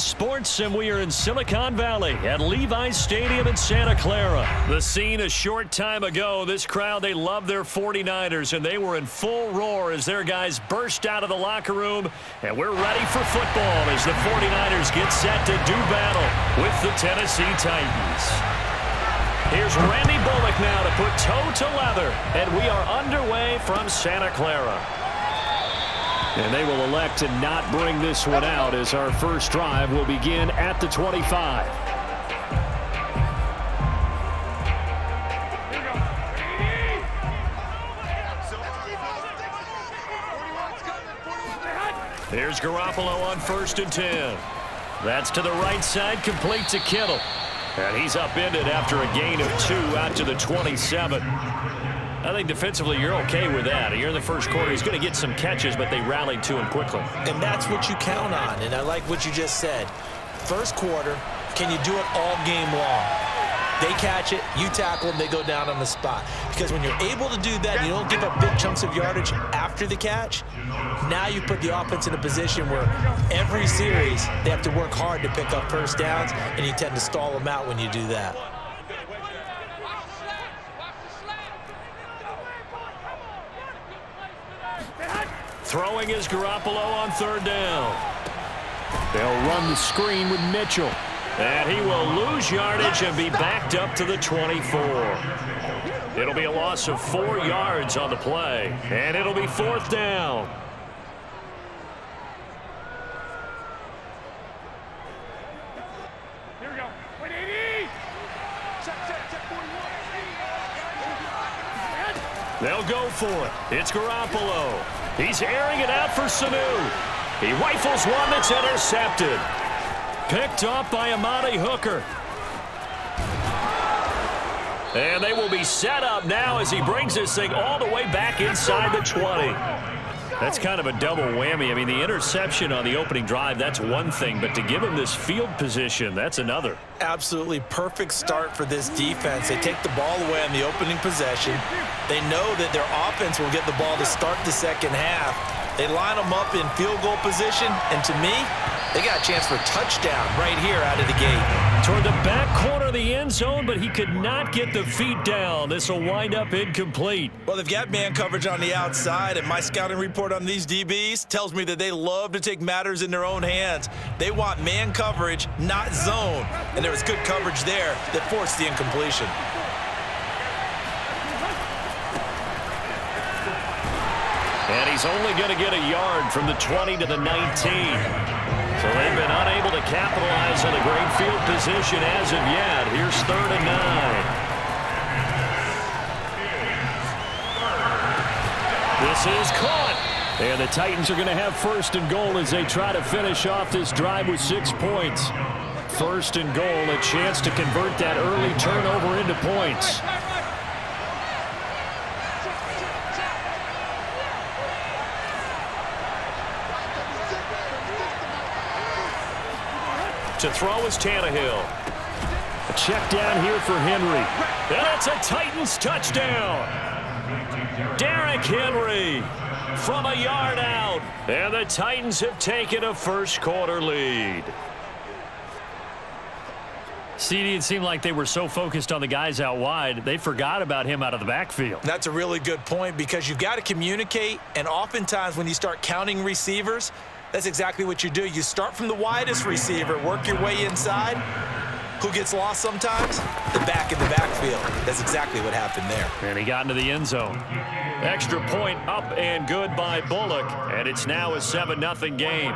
Sports, and we are in Silicon Valley at Levi's Stadium in Santa Clara. The scene a short time ago. This crowd, they love their 49ers, and they were in full roar as their guys burst out of the locker room. And we're ready for football as the 49ers get set to do battle with the Tennessee Titans. Here's Randy Bullock now to put toe to leather, and we are underway from Santa Clara. And they will elect to not bring this one out as our first drive will begin at the 25. Here's Garoppolo on 1st and 10. That's to the right side, complete to Kittle. And he's upended after a gain of 2 out to the 27. I think defensively you're okay with that. Here in the first quarter, he's going to get some catches, but they rallied to him quickly. And that's what you count on, and I like what you just said. First quarter, can you do it all game long? They catch it, you tackle them, they go down on the spot. Because when you're able to do that, you don't give up big chunks of yardage after the catch. Now you put the offense in a position where every series they have to work hard to pick up first downs, and you tend to stall them out when you do that. Throwing is Garoppolo on 3rd down. They'll run the screen with Mitchell. And he will lose yardage and be backed up to the 24. It'll be a loss of 4 yards on the play. And it'll be 4th down. Here we go. 180. They'll go for it. It's Garoppolo. He's airing it out for Sanu. He rifles one that's intercepted. Picked off by Amani Hooker. And they will be set up now as he brings this thing all the way back inside the 20. That's kind of a double whammy. I mean, the interception on the opening drive, that's one thing, but to give him this field position, that's another. Absolutely perfect start for this defense. They take the ball away on the opening possession. They know that their offense will get the ball to start the second half. They line them up in field goal position, and to me, they got a chance for a touchdown right here out of the gate. Toward the back corner of the end zone, but he could not get the feet down. This will wind up incomplete. Well, they've got man coverage on the outside, and my scouting report on these DBs tells me that they love to take matters in their own hands. They want man coverage, not zone. And there was good coverage there that forced the incompletion. And he's only going to get a yard from the 20 to the 19. So they've been unable to capitalize on the great field position as of yet. Here's 3rd and 9. This is caught. And the Titans are going to have 1st and goal as they try to finish off this drive with 6 points. 1st and goal, a chance to convert that early turnover into points. To throw is Tannehill. A check down here for Henry. And it's a Titans touchdown. Derrick Henry from a yard out. And the Titans have taken a first quarter lead. CD, it seemed like they were so focused on the guys out wide, they forgot about him out of the backfield. That's a really good point because you've got to communicate, and oftentimes when you start counting receivers, that's exactly what you do. You start from the widest receiver, work your way inside. Who gets lost sometimes? The back in the backfield. That's exactly what happened there. And he got into the end zone. Extra point up and good by Bullock, and it's now a 7-0 game.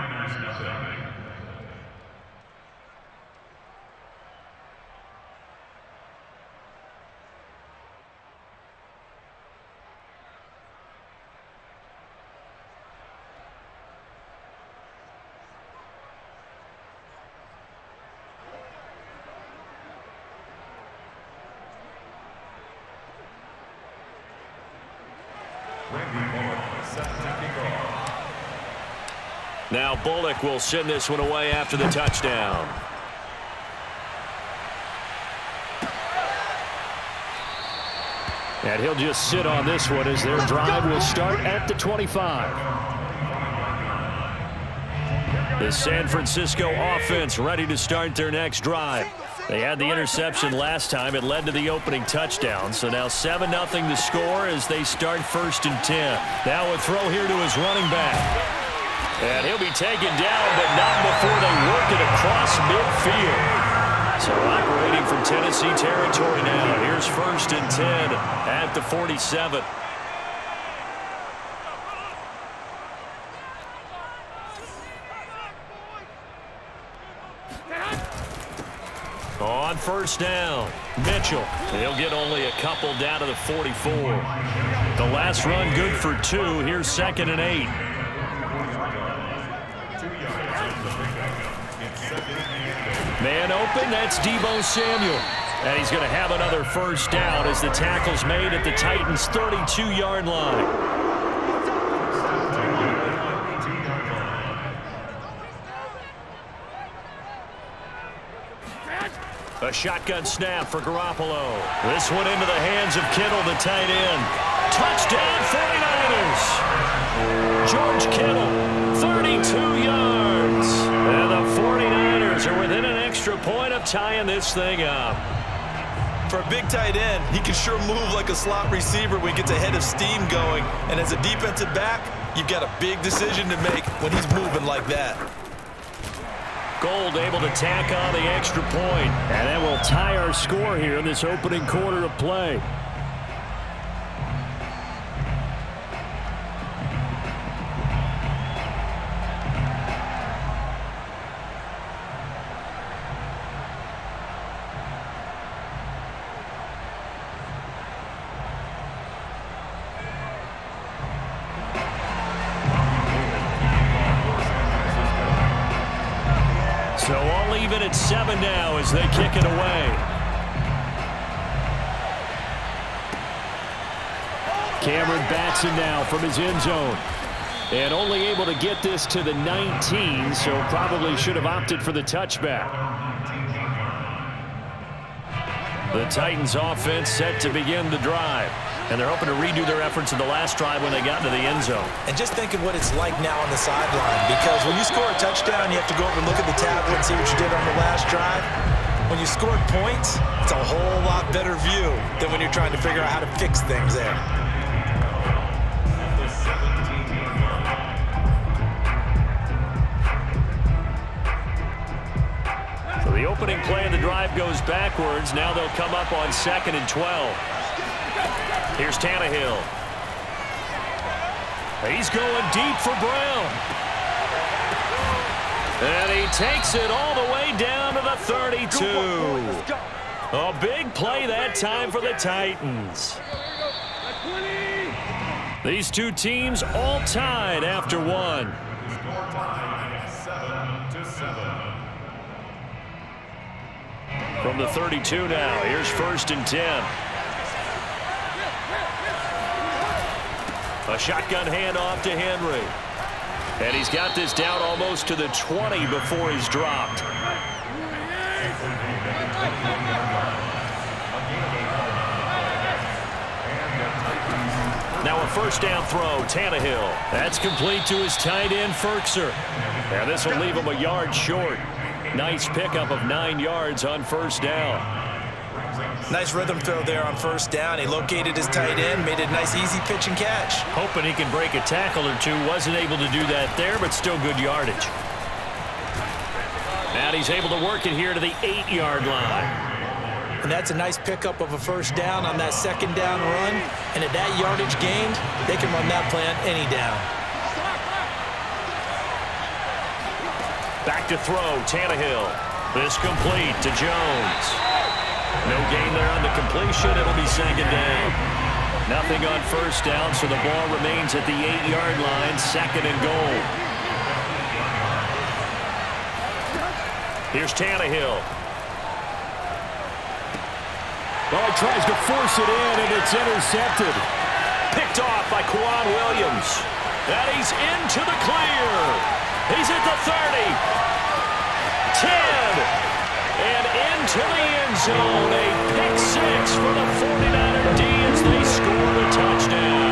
Now Bullock will send this one away after the touchdown. And he'll just sit on this one as their drive will start at the 25. The San Francisco offense ready to start their next drive. They had the interception last time. It led to the opening touchdown. So now 7-0 the score as they start 1st and 10. Now a throw here to his running back. And he'll be taken down, but not before they work it across midfield. So operating from Tennessee territory now. Here's 1st and 10 at the 47. On 1st down, Mitchell. He'll get only a couple down to the 44. The last run good for 2. Here's 2nd and 8. Man open, that's Deebo Samuel. And he's going to have another 1st down as the tackle's made at the Titans' 32-yard line. A shotgun snap for Garoppolo. This one into the hands of Kittle, the tight end. Touchdown, 49ers. George Kittle, 32 yards. And the 49ers are within an extra point of tying this thing up. For a big tight end, he can sure move like a slot receiver when he gets a head of steam going. And as a defensive back, you've got a big decision to make when he's moving like that. Gold able to tack on the extra point. And that will tie our score here in this opening quarter of play. So all even at 7 now as they kick it away. Cameron Batson now from his end zone. And only able to get this to the 19, so probably should have opted for the touchback. The Titans offense set to begin the drive. And they're hoping to redo their efforts in the last drive when they got into the end zone. And just think of what it's like now on the sideline, because when you score a touchdown, you have to go over and look at the tablet and see what you did on the last drive. When you scored points, it's a whole lot better view than when you're trying to figure out how to fix things there. So the opening play of the drive goes backwards. Now they'll come up on 2nd and 12. Here's Tannehill. He's going deep for Brown. And he takes it all the way down to the 32. A big play that time for the Titans. These two teams all tied after one. From the 32 now, here's 1st and 10. A shotgun handoff to Henry. And he's got this down almost to the 20 before he's dropped. Now a 1st down throw, Tannehill. That's complete to his tight end, Firkser. And this will leave him a yard short. Nice pickup of 9 yards on 1st down. Nice rhythm throw there on 1st down. He located his tight end, made a nice easy pitch and catch. Hoping he can break a tackle or two. Wasn't able to do that there, but still good yardage. And he's able to work it here to the 8-yard line. And that's a nice pickup of a 1st down on that 2nd down run. And at that yardage gained, they can run that play on any down. Back to throw, Tannehill. This complete to Jones. No gain there on the completion. It'll be 2nd down. Nothing on 1st down, so the ball remains at the 8-yard line, 2nd and goal. Here's Tannehill. Oh, he tries to force it in, and it's intercepted. Picked off by Quan Williams. And he's into the clear. He's at the 30. 10. And into the end zone, a pick 6 for the 49er D as they score the touchdown.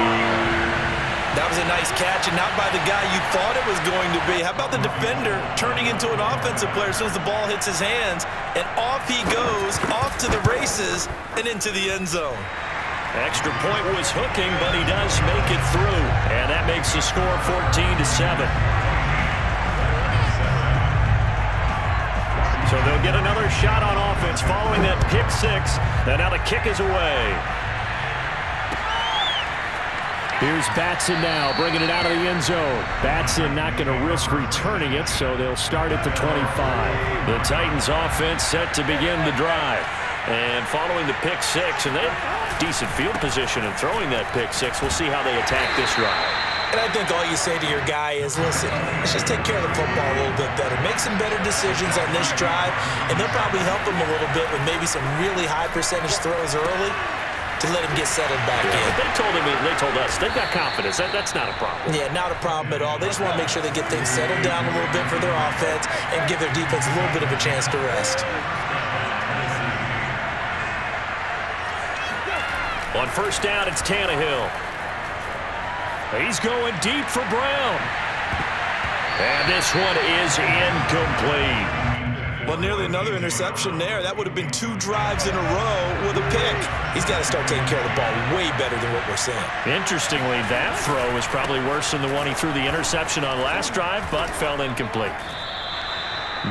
That was a nice catch, and not by the guy you thought it was going to be. How about the defender turning into an offensive player as soon as the ball hits his hands, and off he goes, off to the races, and into the end zone. Extra point was hooking, but he does make it through, and that makes the score 14-7. So they'll get another shot on offense following that pick six, and now the kick is away. Here's Batson now, bringing it out of the end zone. Batson not going to risk returning it, so they'll start at the 25. The Titans offense set to begin the drive. And following the pick six, and they have decent field position in throwing that pick six. We'll see how they attack this drive. And I think all you say to your guy is, listen, let's just take care of the football a little bit better. Make some better decisions on this drive, and they'll probably help him a little bit with maybe some really high percentage throws early to let him get settled back in. They told us they've got confidence. That's not a problem. Yeah, not a problem at all. They just want to make sure they get things settled down a little bit for their offense and give their defense a little bit of a chance to rest. On first down, it's Tannehill. He's going deep for Brown. And this one is incomplete. Well, nearly another interception there. That would have been 2 drives in a row with a pick. He's got to start taking care of the ball way better than what we're seeing. Interestingly, that throw was probably worse than the one he threw the interception on last drive, but fell incomplete.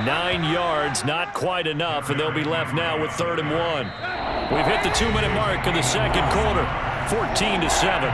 9 yards, not quite enough, and they'll be left now with 3rd and 1. We've hit the 2-minute mark in the second quarter, 14-7.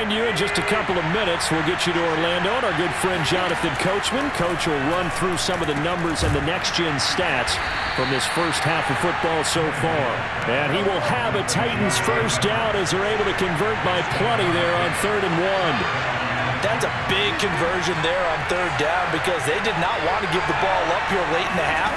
You in just a couple of minutes, we'll get you to Orlando and our good friend Jonathan Coachman. Coach will run through some of the numbers and the next-gen stats from this first half of football so far. And he will have a Titans first down as they're able to convert by plenty there on 3rd and 1. That's a big conversion there on 3rd down because they did not want to give the ball up here late in the half.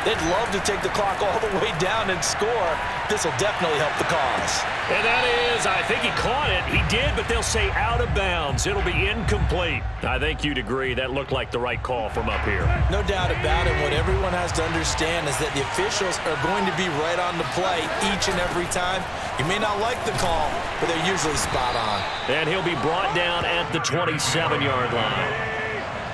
They'd love to take the clock all the way down and score. This will definitely help the cause. And that is, I think he caught it. He did, but they'll say out of bounds. It'll be incomplete. I think you'd agree that looked like the right call from up here. No doubt about it. What everyone has to understand is that the officials are going to be right on the play each and every time. You may not like the call, but they're usually spot on. And he'll be brought down at the 27-yard line.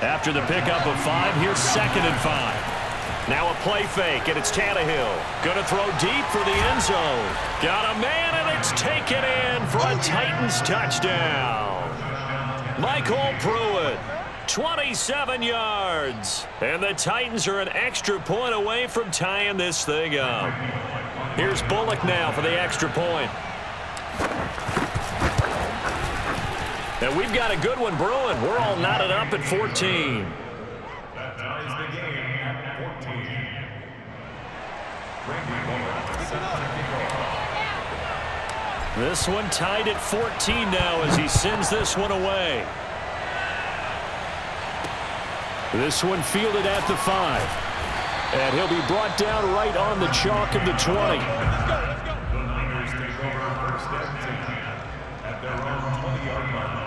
After the pickup of 5, here's 2nd and 5. Now a play fake, and it's Tannehill. Going to throw deep for the end zone. Got a man, and it's taken in for a Titans touchdown. Michael Pruitt, 27 yards. And the Titans are an extra point away from tying this thing up. Here's Bullock now for the extra point. And we've got a good one brewing. We're all knotted up at 14. That ties the game at 14. This one tied at 14 now as he sends this one away. This one fielded at the 5. And he'll be brought down right on the chalk of the 20. The Niners take over first and 10 at their own 20-yard line.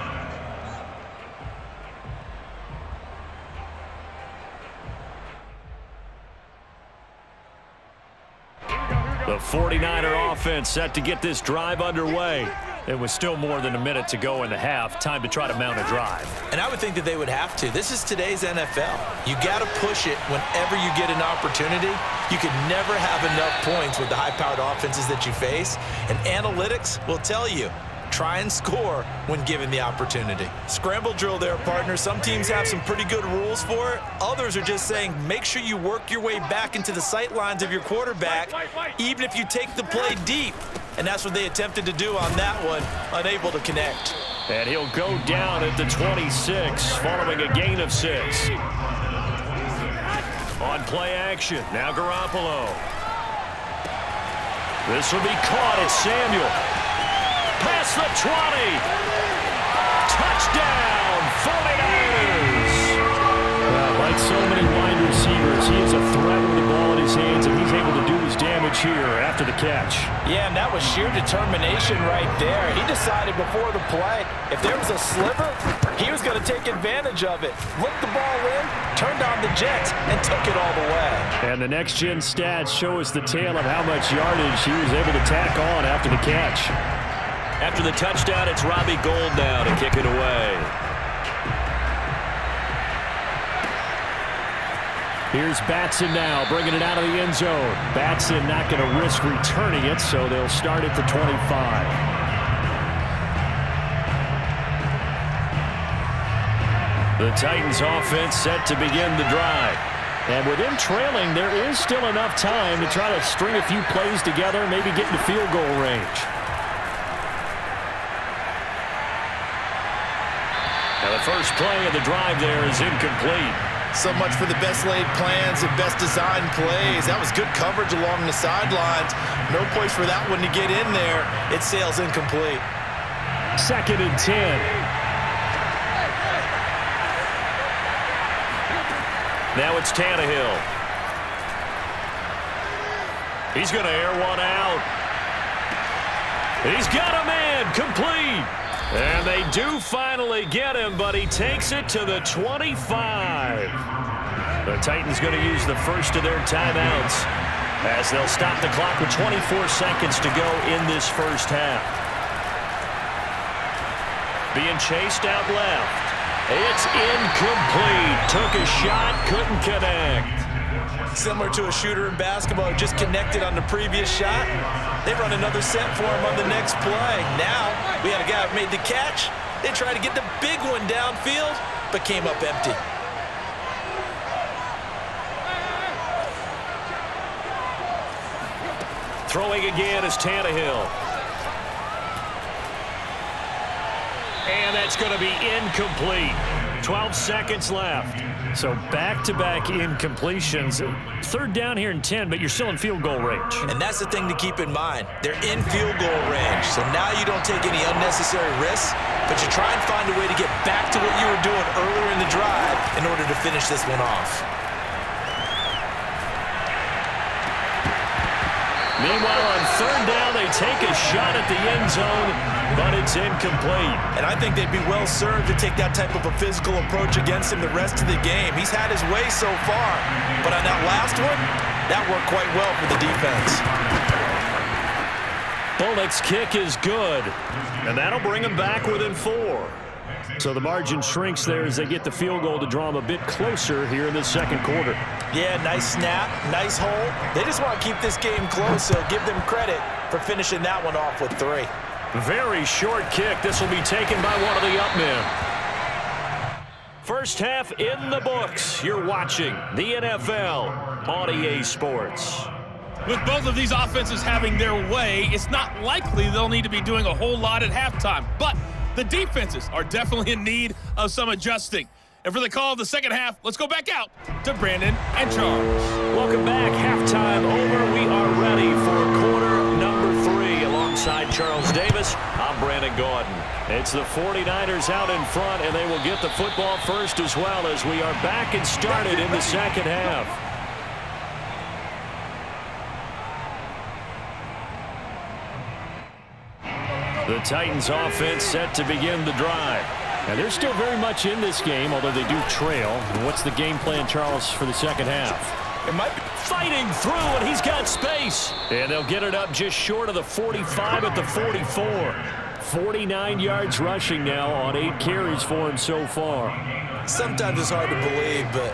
The 49er offense set to get this drive underway. It was still more than a minute to go in the half. Time to try to mount a drive. And I would think that they would have to. This is today's NFL. You got to push it whenever you get an opportunity. You can never have enough points with the high-powered offenses that you face. And analytics will tell you, try and score when given the opportunity. Scramble drill there, partner. Some teams have some pretty good rules for it. Others are just saying make sure you work your way back into the sight lines of your quarterback, even if you take the play deep. And that's what they attempted to do on that one, unable to connect. And he'll go down at the 26, following a gain of 6. On play action, now Garoppolo. This will be caught at Samuel. Past the 20. Touchdown, 49ers. Like so many wide receivers, He is a threat with the ball in his hands, and he's able to do his damage here after the catch. Yeah, and that was sheer determination right there. He decided before the play, if there was a sliver, he was going to take advantage of it. Looked the ball in, turned on the jets, and took it all the way. And the next-gen stats show us the tale of how much yardage he was able to tack on after the catch. After the touchdown, it's Robbie Gould now to kick it away. Here's Batson now, bringing it out of the end zone. Batson not going to risk returning it, so they'll start at the 25. The Titans offense set to begin the drive. And with them trailing, there is still enough time to try to string a few plays together, maybe get into field goal range. Now the first play of the drive there is incomplete. So much for the best laid plans and best designed plays. That was good coverage along the sidelines. No place for that one to get in there. It sails incomplete. 2nd and 10. Now it's Tannehill. He's going to air one out. He's got a man complete. And they do finally get him, but he takes it to the 25. The Titans going to use the first of their timeouts as they'll stop the clock with 24 seconds to go in this first half. Being chased out left. It's incomplete. Took a shot, couldn't connect. Similar to a shooter in basketball who just connected on the previous shot. They run another set for him on the next play. Now, we had a guy who made the catch. They tried to get the big one downfield, but came up empty. Throwing again is Tannehill. And that's going to be incomplete. 12 seconds left. So back-to-back incompletions. 3rd down here and 10, but you're still in field goal range. And that's the thing to keep in mind. They're in field goal range. So now you don't take any unnecessary risks, but you try and find a way to get back to what you were doing earlier in the drive in order to finish this one off. Meanwhile, on 3rd down, they take a shot at the end zone, but it's incomplete. And I think they'd be well served to take that type of a physical approach against him the rest of the game. He's had his way so far, but on that last one, that worked quite well for the defense. Bullock's kick is good, and that'll bring him back within 4. So the margin shrinks there as they get the field goal to draw them a bit closer here in the 2nd quarter. Yeah, nice snap, nice hole. They just want to keep this game close, so give them credit for finishing that one off with 3. Very short kick. This will be taken by one of the up men. First half in the books. You're watching the NFL on EA Sports. With both of these offenses having their way, it's not likely they'll need to be doing a whole lot at halftime. But the defenses are definitely in need of some adjusting. And for the call of the second half, let's go back out to Brandon and Charles. Welcome back. Halftime over. We are ready for quarter number 3. Alongside Charles Davis, I'm Brandon Gordon. It's the 49ers out in front, and they will get the football first as well as we are back and started in the second half. The Titans offense set to begin the drive. And they're still very much in this game, although they do trail. And what's the game plan, Charles, for the second half? It might be fighting through, and he's got space. And they'll get it up just short of the 45 at the 44. 49 yards rushing now on 8 carries for him so far. Sometimes it's hard to believe, but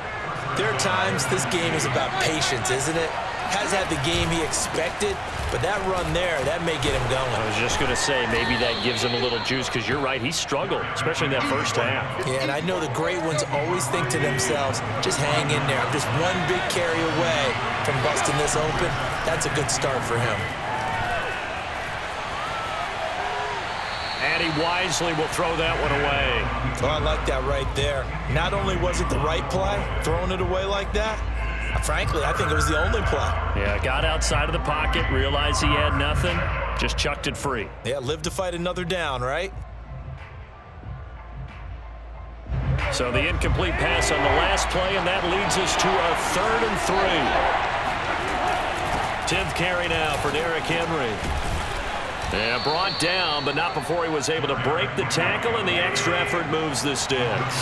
there are times this game is about patience, isn't it? Has had the game he expected, but that run there, that may get him going. I was just going to say, maybe that gives him a little juice, because you're right, he struggled, especially in that first half. Yeah, and I know the great ones always think to themselves, just hang in there. I'm just one big carry away from busting this open. That's a good start for him. And he wisely will throw that one away. Oh, I like that right there. Not only was it the right play, throwing it away like that, frankly, I think it was the only play. Yeah, got outside of the pocket, realized he had nothing, just chucked it free. Yeah, live to fight another down, right? So the incomplete pass on the last play, and that leads us to a 3rd and 3. 10th carry now for Derrick Henry. And brought down, but not before he was able to break the tackle, and the extra effort moves the sticks.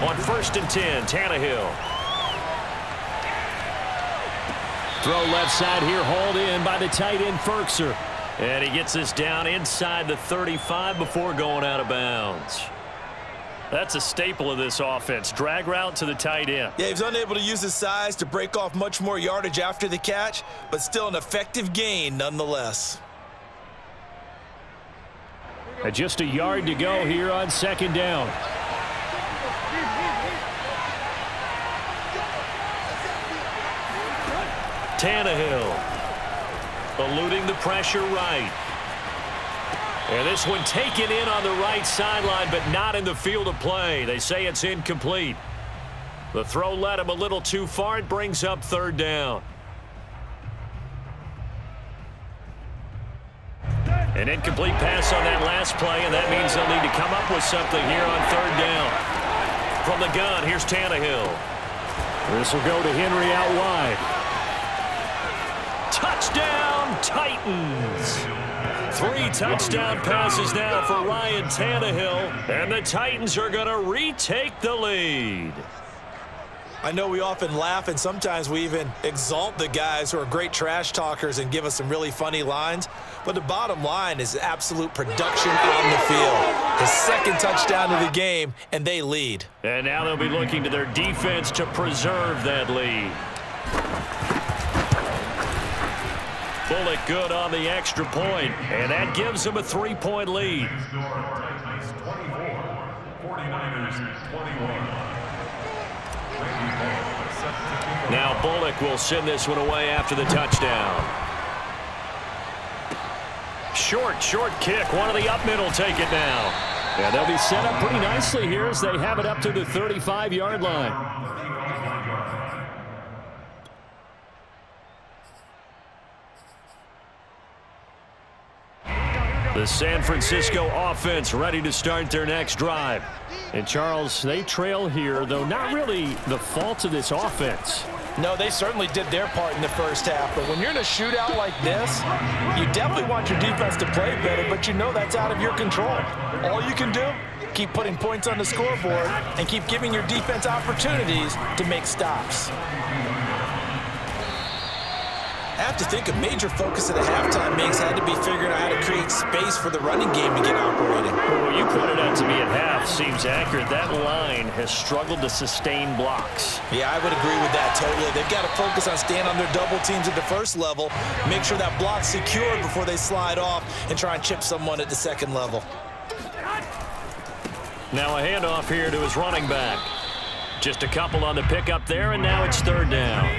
On 1st and 10, Tannehill. Throw left side here, hauled in by the tight end, Ferkser. And he gets this down inside the 35 before going out of bounds. That's a staple of this offense. Drag route to the tight end. Yeah, he was unable to use his size to break off much more yardage after the catch, but still an effective gain nonetheless. Just a yard to go here on 2nd down. Tannehill eluding the pressure right. And this one taken in on the right sideline, but not in the field of play. They say it's incomplete. The throw led him a little too far. It brings up 3rd down. An incomplete pass on that last play, and that means they'll need to come up with something here on 3rd down. From the gun, here's Tannehill. This will go to Henry out wide. Touchdown, Titans. 3 touchdown passes now for Ryan Tannehill, and the Titans are going to retake the lead. I know we often laugh, and sometimes we even exalt the guys who are great trash talkers and give us some really funny lines, but the bottom line is absolute production on the field. His 2nd touchdown of the game, and they lead. And now they'll be looking to their defense to preserve that lead. Bullock good on the extra point, and that gives them a 3-point lead. Titans 24, 49ers 21. Now Bullock will send this one away after the touchdown. Short kick. One of the up mid will take it now. Yeah, they'll be set up pretty nicely here as they have it up to the 35-yard line. The San Francisco offense ready to start their next drive. And, Charles, they trail here, though not really the fault of this offense. No, they certainly did their part in the first half, but when you're in a shootout like this, you definitely want your defense to play better, but you know that's out of your control. All you can do, keep putting points on the scoreboard and keep giving your defense opportunities to make stops. I have to think a major focus of the halftime makes had to be figuring out how to create space for the running game to get operating. Well, you pointed out to me at half seems accurate. That line has struggled to sustain blocks. Yeah, I would agree with that totally. They've got to focus on staying on their double teams at the first level, make sure that block's secured before they slide off and try and chip someone at the second level. Now a handoff here to his running back. Just a couple on the pickup there, and now it's 3rd down.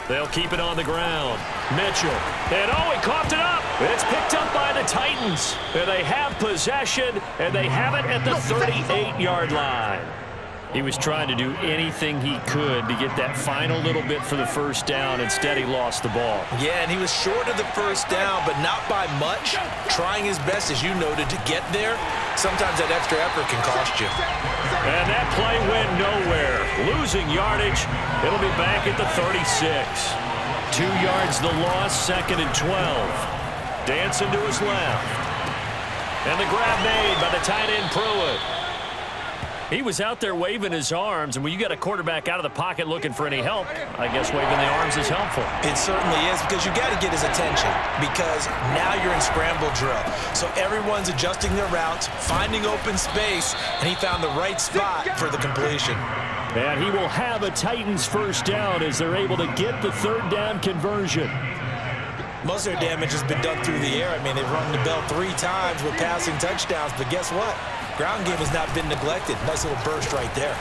They'll keep it on the ground. Mitchell. And he coughed it up. It's picked up by the Titans. And they have possession, and they have it at the 38-yard line. He was trying to do anything he could to get that final little bit for the first down. Instead, he lost the ball. Yeah, and he was short of the first down, but not by much. Trying his best, as you noted, to get there. Sometimes that extra effort can cost you. And that play went nowhere. Losing yardage. It'll be back at the 36. 2 yards the loss, 2nd and 12. Dancing to his left. And the grab made by the tight end Pruitt. He was out there waving his arms, and when you got a quarterback out of the pocket looking for any help, I guess waving the arms is helpful. It certainly is, because you got to get his attention, because now you're in scramble drill. So everyone's adjusting their routes, finding open space, and he found the right spot for the completion. And he will have a Titans first down as they're able to get the 3rd down conversion. Most of their damage has been done through the air. I mean, they've rung the bell 3 times with passing touchdowns, but guess what? Ground game has not been neglected. Nice little burst right there.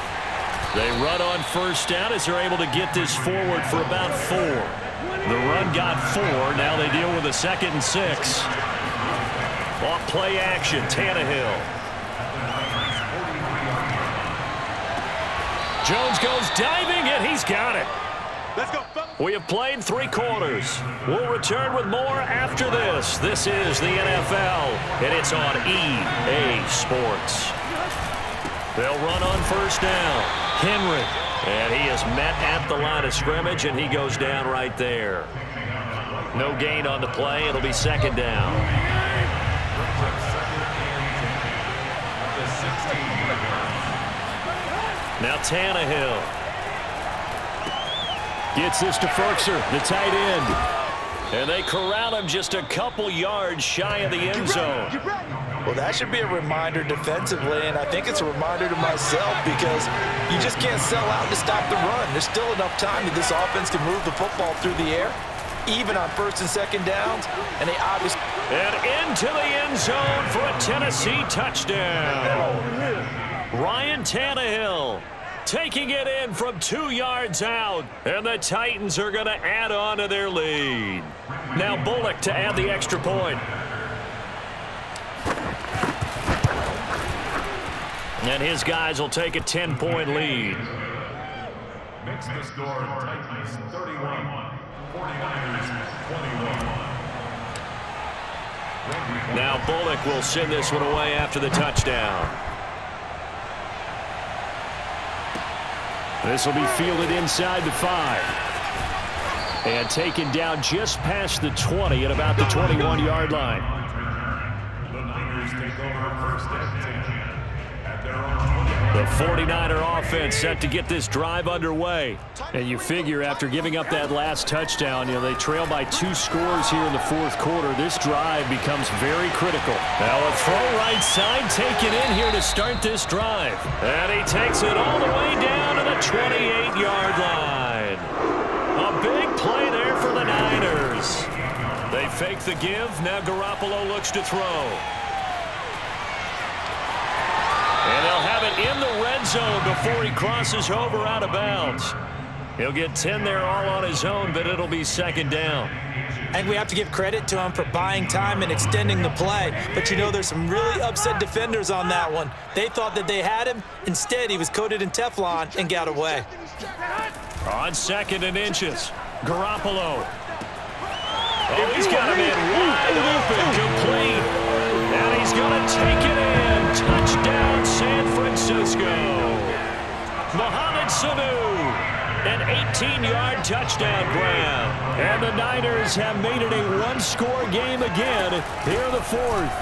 They run on first down as they're able to get this forward for about 4. The run got 4. Now they deal with a 2nd and 6. Off play action, Tannehill. Jones goes diving, and he's got it. Let's go. We have played 3 quarters. We'll return with more after this. This is the NFL, and it's on EA Sports. They'll run on first down. Henry. And he is met at the line of scrimmage, and he goes down right there. No gain on the play. It'll be second down. Now Tannehill. Gets this to Ferkser, the tight end. And they corral him just a couple yards shy of the end zone. Well, that should be a reminder defensively, and I think it's a reminder to myself because you just can't sell out to stop the run. There's still enough time that this offense can move the football through the air, even on first and second downs, and they obviously... And into the end zone for a Tennessee touchdown. Ryan Tannehill taking it in from 2 yards out, and the Titans are going to add on to their lead. Now Bullock to add the extra point. And his guys will take a 10-point lead. Makes the score Titans 31, 49ers 21. Now Bullock will send this one away after the touchdown. This will be fielded inside the 5. And taken down just past the 20 at about the 21-yard line. The Niners take over first and 10 at their own 20. The 49er offense set to get this drive underway. And you figure after giving up that last touchdown, they trail by 2 scores here in the fourth quarter. This drive becomes very critical. Now a throw right side taken in here to start this drive. And he takes it all the way down to the 28-yard line. A big play there for the Niners. They fake the give. Now Garoppolo looks to throw. And they'll have it in the red zone before he crosses over out of bounds. He'll get 10 there all on his own, but it'll be second down. And we have to give credit to him for buying time and extending the play. But there's some really upset defenders on that one. They thought that they had him. Instead, he was coated in Teflon and got away. On second and inches, Garoppolo. Oh, he's got him in wide open, complete. And he's going to take it in. Touchdown, San Francisco. Mohamed Sanu, an 18-yard touchdown grab. And the Niners have made it a one-score game again here in the fourth.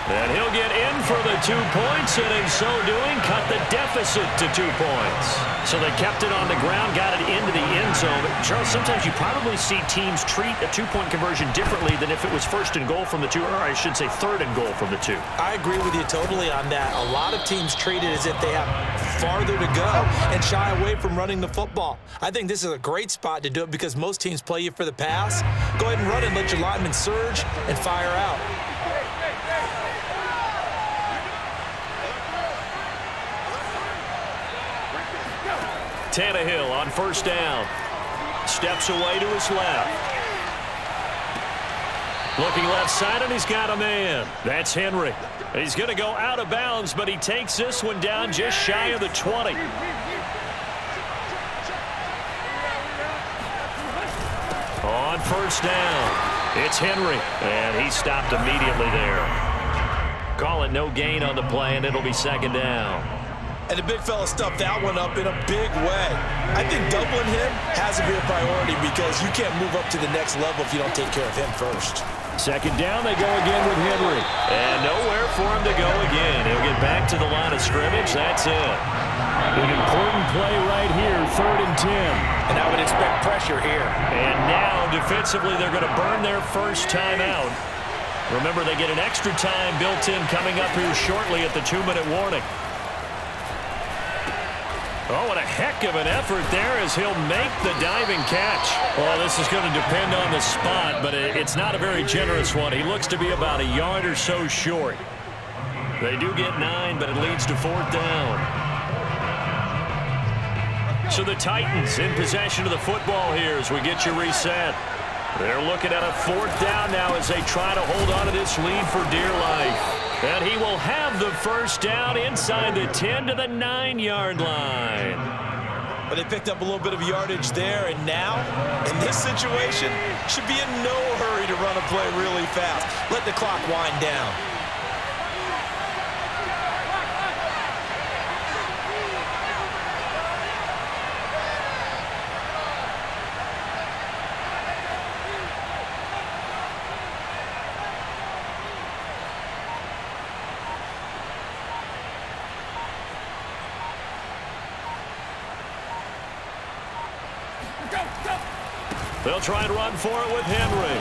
And he'll get in for the 2 points, and in so doing, cut the deficit to 2 points. So they kept it on the ground, got it into the end zone. But Charles, sometimes you probably see teams treat a 2-point conversion differently than if it was first and goal from the 2, or I should say third and goal from the 2. I agree with you totally on that. A lot of teams treat it as if they have farther to go and shy away from running the football. I think this is a great spot to do it because most teams play you for the pass. Go ahead and run and let your linemen surge and fire out. Tannehill on first down. Steps away to his left. Looking left side, and he's got a man. That's Henry. He's going to go out of bounds, but he takes this one down just shy of the 20. On first down, it's Henry, and he stopped immediately there. Call it no gain on the play, and it'll be second down. And the big fella stuffed that one up in a big way. I think doubling him has to be a priority because you can't move up to the next level if you don't take care of him first. Second down, they go again with Henry. And nowhere for him to go again. He'll get back to the line of scrimmage. That's it. An important play right here, 3rd and 10. And I would expect pressure here. And now, defensively, they're going to burn their first time out. Remember, they get an extra time built in coming up here shortly at the 2-minute warning. Oh, what a heck of an effort there as he'll make the diving catch. Well, this is going to depend on the spot, but it's not a very generous one. He looks to be about a yard or so short. They do get 9, but it leads to 4th down. So the Titans in possession of the football here as we get you reset. They're looking at a 4th down now as they try to hold on to this lead for dear life. And he will have the first down inside the 10 to the 9-yard line. But they picked up a little bit of yardage there, and now, in this situation, should be in no hurry to run a play really fast. Let the clock wind down. They'll try and run for it with Henry.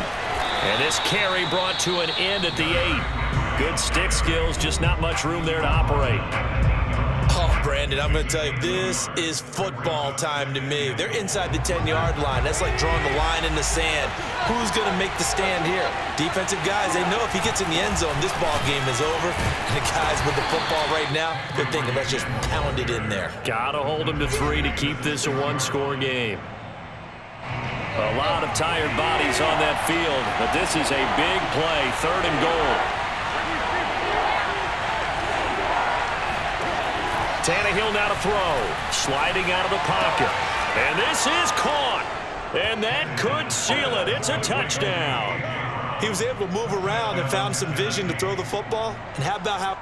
And this carry brought to an end at the 8. Good stick skills, just not much room there to operate. Oh, Brandon, I'm going to tell you, this is football time to me. They're inside the 10-yard line. That's like drawing the line in the sand. Who's going to make the stand here? Defensive guys, they know if he gets in the end zone, this ball game is over. And the guys with the football right now, they're thinking, let's just pound it in there. Got to hold them to 3 to keep this a one-score game. A lot of tired bodies on that field, but this is a big play, 3rd and goal. Tannehill now to throw, sliding out of the pocket. And this is caught. And that could seal it. It's a touchdown. He was able to move around and found some vision to throw the football. And how about how